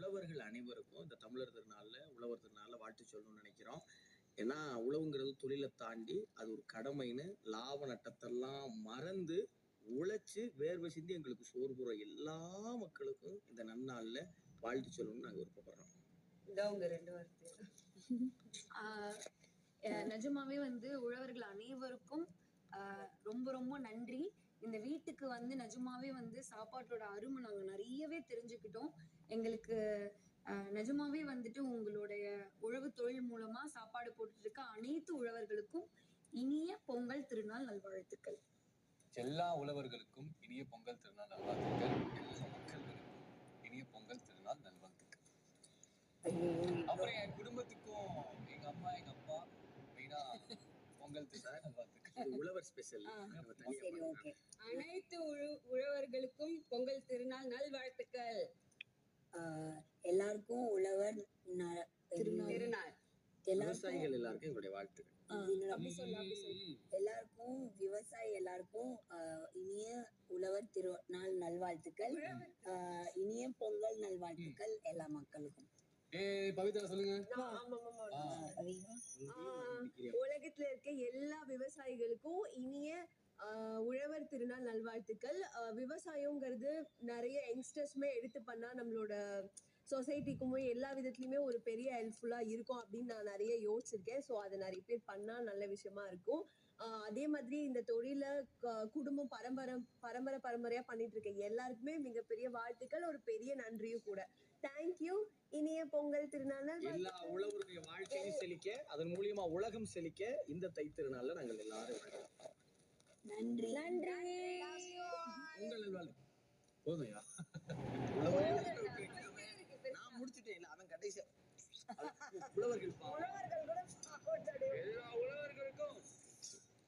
உழவர்கள் அனைவருக்கும் இந்த தமிழர் திருநாள்ல உழவர் திருநாள்ல வாழ்த்து சொல்லணும்னு நினைக்கிறோம். ஏன்னா உழவுங்கிறது தொழிலை தாண்டி அது ஒரு கடமைன்னு லாப நட்டத்தெல்லாம் மறந்து உழைச்சு வேர்வை சிந்தி எங்களுக்கு சோறு போற எல்லா மக்களுக்கும் இந்த நன்னாள்ல வாழ்த்து சொல்லணும்னு நாங்க விருப்பப்படுறோம். உங்க 2 வார்த்தை. நிஜமாவே உழவர்கள் அனைவருக்கும் ரொம்ப ரொம்ப நன்றி. இந்த வீட்டுக்கு நிஜமாவே சாப்பாட்டோட அருமை நாங்க நிறையவே தெரிஞ்சுக்கிட்டோம். எங்களுக்கு நிஜமாவே உங்களுடைய உழவு தொழில் மூலமா சாப்பாடு போட்டுட்டு இருக்க அனைத்து உழவர்களுக்கும் இனிய பொங்கல் திருநாள் நல்வாழ்த்துக்கள். எல்லா உழவர்களுக்கும் இனிய பொங்கல் திருநாள் நல்வாழ்த்துக்கள். எல்லா மக்களுக்கும் இனிய பொங்கல் திருநாள் நல்வாழ்த்துக்கள். அப்புறம் என் குடும்பத்துக்கும் எங்க அம்மா எங்க அப்பா மெயினா பொங்கல் திருநாள் நல்வாழ்த்துக்கள். உழவர் ஸ்பெஷல். அனைத்து உழவர்களுக்கும் பொங்கல் திருநாள் நல்வாழ்த்துக்கள். எல்லாருக்கும் உழவர் திருநாள் விவசாயிகள் எல்லாருக்கும் எங்களுடைய வாழ்த்துக்கள். எல்லாருக்கும் விவசாயி எல்லாருக்கும் இனிய உழவர் திருநாள் நல்வாழ்த்துக்கள். இனிய பொங்கல் நல்வாழ்த்துக்கள் எல்லா மக்களுக்கும். பவித்ரா சொல்லுங்க. உலகத்துல இருக்க எல்லா விவசாயிகளுக்கும் இனிய உழவர் திருநாள் நல்வாழ்த்துக்கள். விவசாயம்ங்கிறது நிறைய யங்ஸ்டர்ஸுமே எடுத்து பண்ணா நம்மளோட சொசைட்டிக்குமே எல்லா விதத்துலையுமே ஒரு பெரிய ஹெல்ப்ஃபுல்லா இருக்கும் அப்படின்னு நான் நிறைய யோசிச்சிருக்கேன். ஸோ அதை நிறைய பேர் பண்ணா நல்ல விஷயமா இருக்கும். அதே மாதிரி இந்த தொழிலை குடும்பம் பரம்பரையா பண்ணிட்டு இருக்க எல்லாருக்குமே மிகப்பெரிய வாழ்த்துக்கள், ஒரு பெரிய நன்றியும் கூட. தேங்க்யூ. இனிய பொங்கல் திருநாள் எல்லா உழவருடைய வாழ்க்கையும் செழிக்க, அதன் மூலியமா உலகம் செழிக்க இந்த தை திருநாள்ல நாங்கள் எல்லாரும் நன்றி. பொங்கல் நல்வாழ்த்து. போதும்யா, நான் முடிச்சுட்டேன். அவன் கடைசி உழவர்கள்